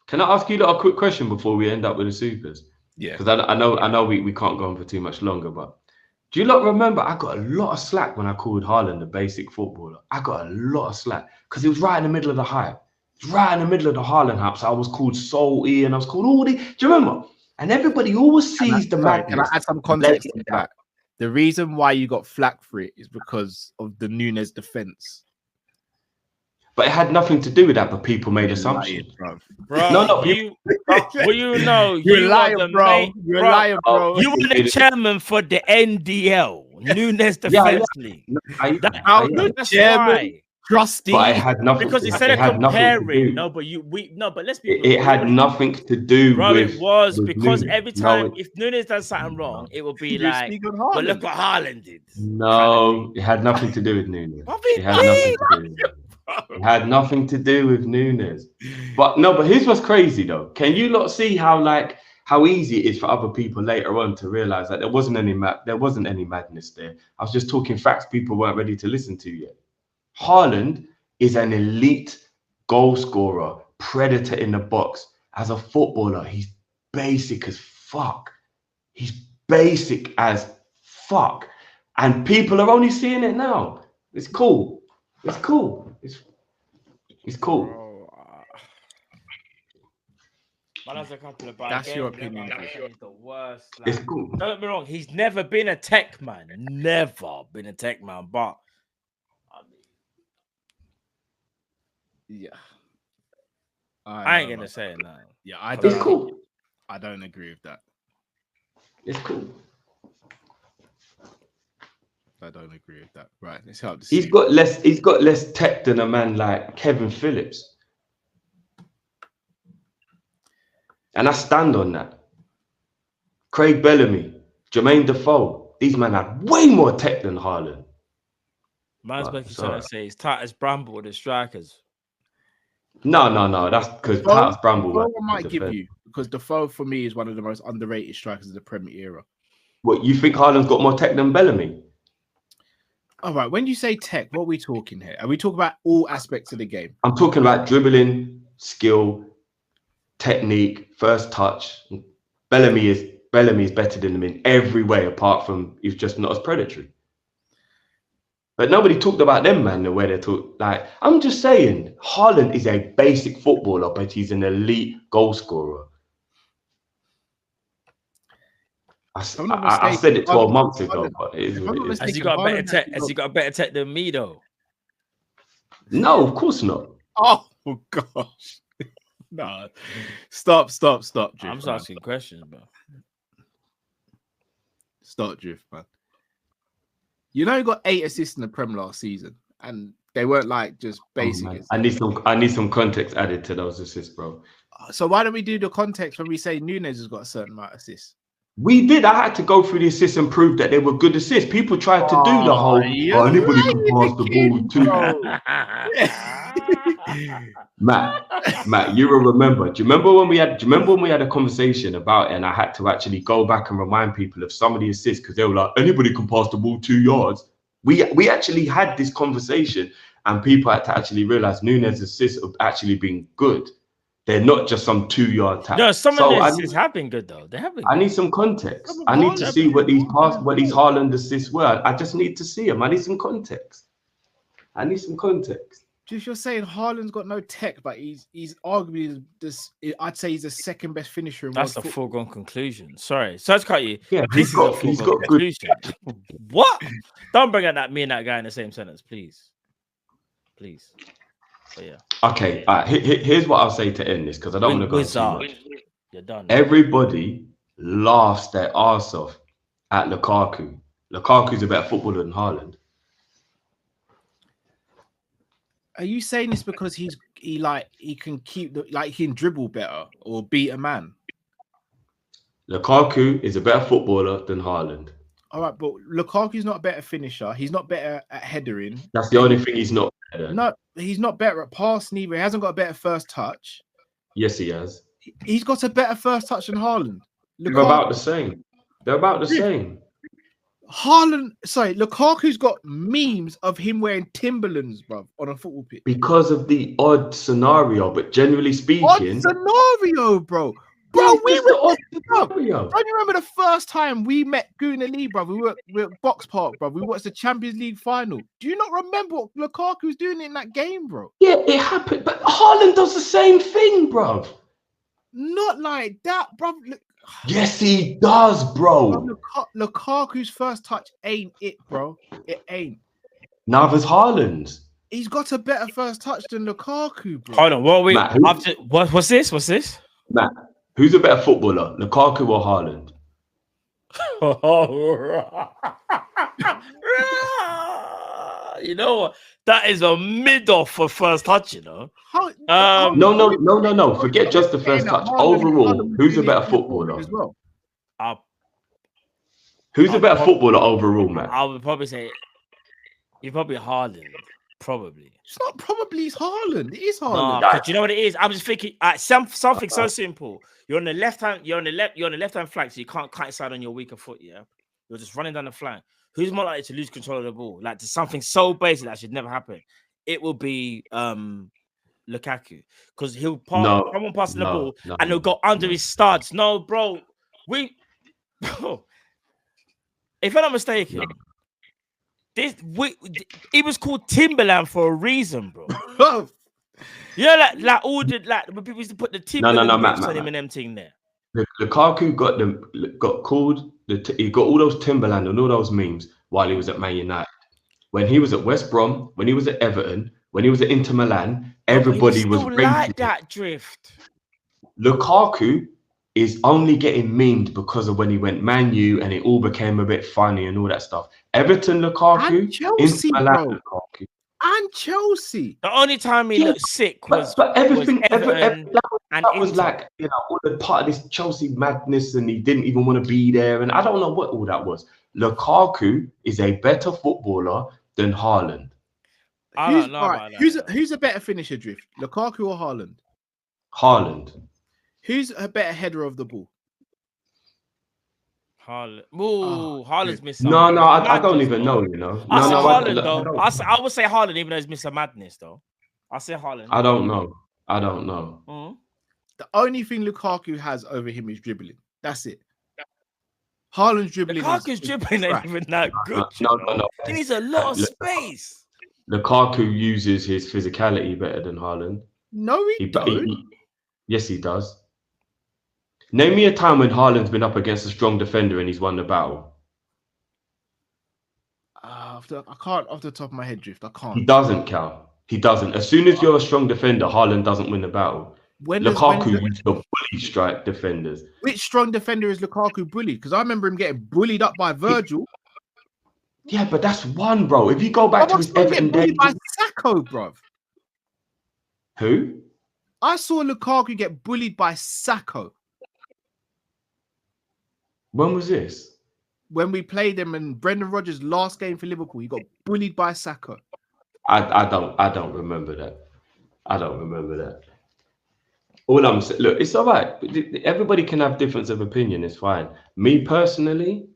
Can I ask you a quick question before we end up with the supers? Yeah. Because I know we can't go on for too much longer, but do you lot remember I got a lot of slack when I called Haaland a basic footballer? I got a lot of slack because it was right in the middle of the hype. It was right in the middle of the Haaland hype. So I was called salty and I was called all the. Do you remember? And everybody always sees the madness. Can I add some context to that? The reason why you got flack for it is because of the Nunes defense. But it had nothing to do with that, but people made assumptions. Bro, No, you know, you're lying, bro. You're lying, bro. You were the chairman for the NDL, Nunes Defense League. That's why. Trusty, but it had nothing. Because instead of comparing, but let's be. It had nothing to do with. It was with because Nunes. every time if Nunes does something wrong, it will be like, but look what Haaland did. No, it had nothing to do with Nunes. It had nothing to do with Nunes. It had nothing to do with Nunes. But here's what's crazy though. Can you lot see how easy it is for other people later on to realize that there wasn't any madness there? I was just talking facts people weren't ready to listen to yet. Haaland is an elite goal scorer, predator in the box. As a footballer, he's basic as fuck. He's basic as fuck. And people are only seeing it now. It's cool. It's cool. It's cool. That's your opinion. The worst. It's cool. Don't get me wrong. He's never been a tech man. Never been a tech man. But yeah, I ain't gonna say it now. Yeah, It's cool. I don't agree with that. It's cool. I don't agree with that. Right, let's help. He's got less tech than a man like Kevin Phillips. And I stand on that. Craig Bellamy, Jermaine Defoe, these men had way more tech than Haaland. Man's basically trying to say he's tight as Bramble with the strikers. No, that's because tight as Bramble. Defoe I might give you, because Defoe for me is one of the most underrated strikers of the Premier era. What, you think Haaland's got more tech than Bellamy? All right, when you say tech, what are we talking here? Are we talking about all aspects of the game? I'm talking about dribbling, skill, technique, first touch. Bellamy is better than him in every way, apart from he's just not as predatory. But nobody talked about them, man, the way they talk. Like, I'm just saying, Haaland is a basic footballer, but he's an elite goal scorer. I said it 12 months ago, but it is what it is. Has he got a better tech? Has he got a better tech than me, though? No, of course not. Oh gosh. No. Stop, Drift. I'm just asking questions, bro. Stop, Drift, man. You know, he got 8 assists in the Prem last season, and they weren't like just basic. I need some context added to those assists, bro. So why don't we do the context when we say Nunes has got a certain amount of assists? We did. I had to go through the assists and prove that they were good assists. People tried to do the whole anybody can pass the ball too. Matt, you will remember. Do you remember when we had a conversation about it, and I had to actually go back and remind people of some of the assists because they were like, anybody can pass the ball 2 yards. We actually had this conversation, and people had to actually realize Nunes' assists have actually been good. They're not just some 2-yard tap. No, some of the assists have been good though. They have been. I need some context. I need to see what these Haaland assists were. I just need to see them. I need some context. Just you're saying Haaland's got no tech, but he's arguably this. I'd say he's the second best finisher in world football. That's a foregone conclusion. Sorry, so to cut you. Yeah, he's got conclusion. What? Don't bring out me and that guy in the same sentence, please. But yeah. Okay. Here's what I'll say to end this because I don't want to go too much. You're done. Everybody laughs their arse off at Lukaku. Lukaku's a better footballer than Haaland. Are you saying this because he can keep he can dribble better or beat a man? Lukaku is a better footballer than Haaland. All right, but Lukaku's not a better finisher. He's not better at headering. That's the only thing he's not better. No, he's not better at passing either. He hasn't got a better first touch. Yes, he has. He's got a better first touch than Haaland. They're about the same. Lukaku's got memes of him wearing Timberlands, bro, on a football pitch. Because of the odd scenario, but generally speaking, odd scenario, bro. Bro, we were odd scenario. Don't you remember the first time we met Guna Lee, bro? We were at Box Park, bro. We watched the Champions League final. Do you not remember what Lukaku was doing in that game, bro? Yeah, it happened, but Haaland does the same thing, bro. Not like that, bro. Yes, he does, bro. Lukaku's first touch ain't it, bro. It ain't. Neither's Haaland's. He's got a better first touch than Lukaku, bro. Hold on, what are we? Matt, what's this? What's this? Matt, who's a better footballer, Lukaku or Haaland? You know what? That is a mid-off for first touch, you know. No. Forget just the first touch. Overall, who's a better footballer? As well? Who's a better footballer overall, man? I would probably say you're probably Haaland. Probably. It's not probably. It's Haaland. It is Haaland. No, but you know what it is? I'm just thinking something so simple. You're on the left hand. You're on the left hand flank, so you can't cut inside on your weaker foot. Yeah, you're just running down the flank. Who's more likely to lose control of the ball? Like, to something so basic that should never happen. It will be Lukaku, because he'll someone passing the ball and he'll go under his studs. No, bro, if I'm not mistaken, it was called Timberland for a reason, bro. You know, like when people used to put the Timberland on him and them thing there. Lukaku he got all those Timberland and all those memes while he was at Man United. When he was at West Brom, when he was at Everton, when he was at Inter Milan, everybody was like that drift. Lukaku is only getting memed because of when he went Man U and it all became a bit funny and all that stuff. Everton Lukaku, and Chelsea, Inter Milan Lukaku. And Chelsea. The only time he looked sick was everything. That was like, you know, all the part of this Chelsea madness, and he didn't even want to be there. And I don't know what all that was. Lukaku is a better footballer than Haaland. I don't know about that. Who's a better finisher, Drift? Lukaku or Haaland? Haaland. Who's a better header of the ball? Haaland. Ooh, Haaland's missing. No, I don't even know, you know. I would say Haaland, even though he's Mr. Madness, though. I say Haaland. I don't know. Mm-hmm. The only thing Lukaku has over him is dribbling. That's it. Haaland's dribbling. Lukaku's dribbling ain't even that good. No. He needs a lot of space. Lukaku uses his physicality better than Haaland. No, he don't. Yes, he does. Name me a time when Haaland's been up against a strong defender and he's won the battle. I can't off the top of my head, Drift. I can't. He doesn't, Cal. He doesn't. As soon as you're a strong defender, Haaland doesn't win the battle. Lukaku used to bully strike defenders. Which strong defender is Lukaku bullied? Because I remember him getting bullied up by Virgil. Yeah, but that's one, bro. If you go back to his Everton days, by Sacco, bro. Who? I saw Lukaku get bullied by Sacco. When was this? When we played him in Brendan Rodgers' last game for Liverpool, he got bullied by Sacco. I don't remember that. I don't remember that. All I'm saying, look, it's all right. Everybody can have difference of opinion. It's fine. Me personally,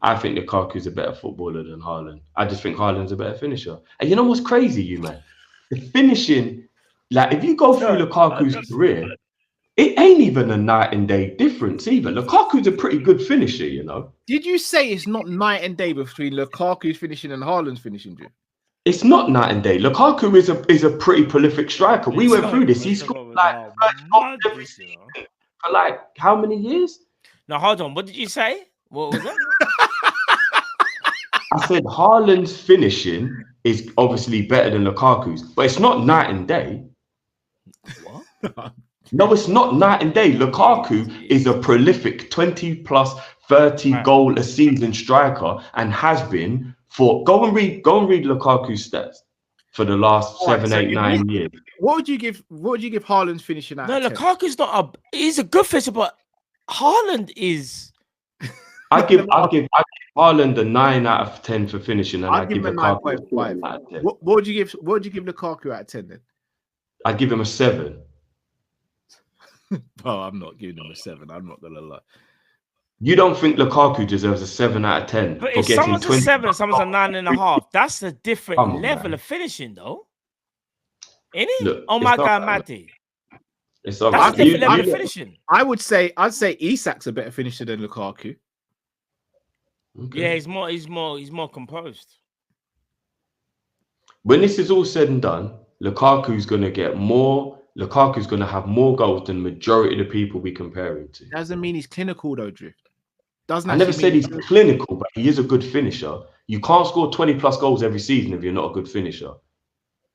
I think Lukaku's a better footballer than Haaland. I just think Haaland's a better finisher. And you know what's crazy, you man? The finishing, like if you go through Lukaku's career, it ain't even a night and day difference either. Lukaku's a pretty good finisher, you know. Did you say it's not night and day between Lukaku's finishing and Haaland's finishing, Jim? It's not night and day. Lukaku is a pretty prolific striker. We went through this. He scored like every season for like how many years? Now hold on. What did you say? What was that? I said Haaland's finishing is obviously better than Lukaku's, but it's not night and day. What? No, it's not night and day. Lukaku is a prolific 20 plus 30 goal a season striker and has been for go and read Lukaku's stats for the last 7, 8, 9 years. What would you give Haaland's finishing out? No, Lukaku's not he's a good finisher, but Haaland is I give Haaland a 9 out of 10 for finishing, and I give Lukaku a 9.5 out of 10. What would you give Lukaku out of 10 then? I'd give him a 7. Oh, I'm not giving him a 7. I'm not gonna lie. You don't think Lukaku deserves a 7 out of 10 But for if getting someone's 20? a 7, someone's a 9.5, that's a different Come on, level man. of finishing, though. Ain't it? Look, Oh it's my all God, right, Matty. It's all That's right. a different level of finishing. I'd say Isak's a better finisher than Lukaku. Okay. Yeah, he's more composed. When this is all said and done, Lukaku's going to get more. Lukaku's going to have more goals than majority of the people we compare him to. Doesn't mean he's clinical though, Drift. Doesn't I never actually said mean he's clinical, but he is a good finisher. You can't score 20 plus goals every season if you're not a good finisher.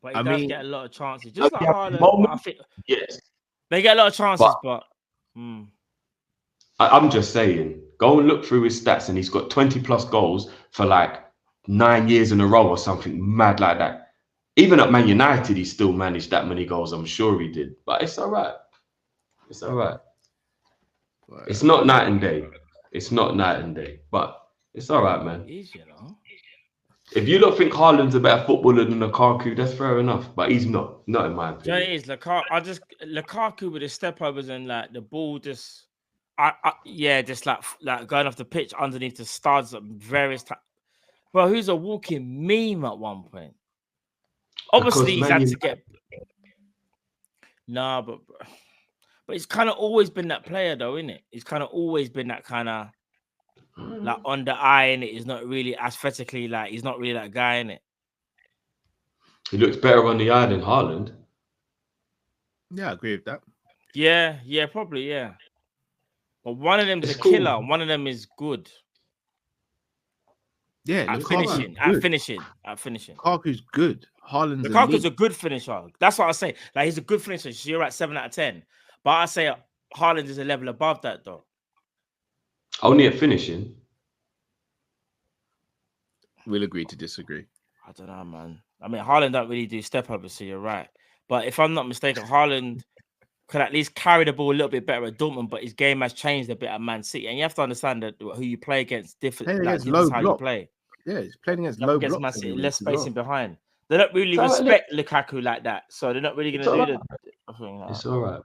But he I does mean, get a lot of chances, just Does like he have Haaland. But I moments? think Yes. they get a lot of chances, but I'm just saying, go and look through his stats, and he's got 20 plus goals for like 9 years in a row or something mad like that. Even at Man United, he still managed that many goals. I'm sure he did, but it's all right. It's all right. It's not night and day. It's not night and day, but it's all right, man. it is, you know. If you don't think Haaland's a better footballer than Lukaku, that's fair enough. But he's not in my Do you know opinion. what it is? Lukaku with the step overs and like the ball just, just like going off the pitch underneath the studs at various times. Well, who's a walking meme at one point? Obviously, he's had to get. Nah, but it's kind of always been that player, though, isn't it? He's kind of always been that kind of like on the eye, and it is not really aesthetically like he's not really that guy, in it. He looks better on the eye than Haaland. Yeah, I agree with that. Yeah, probably, yeah. But one of them is a killer. One of them is good. Yeah, at finishing. Lukaku's good. Lukaku's a good finisher. That's what I say. Like he's a good finisher. So you're at 7 out of 10. But I say Haaland is a level above that, though. Only at finishing. We'll agree to disagree. I don't know, man. I mean, Haaland don't really do step overs, so you're right. But if I'm not mistaken, Haaland could at least carry the ball a little bit better at Dortmund, but his game has changed a bit at Man City. And you have to understand that who you play against different. Like, low how block. You play. Yeah, he's playing against low blocks. Man City, less spacing behind. They don't really respect Lukaku like that, so they're not really going to do the. It's all right.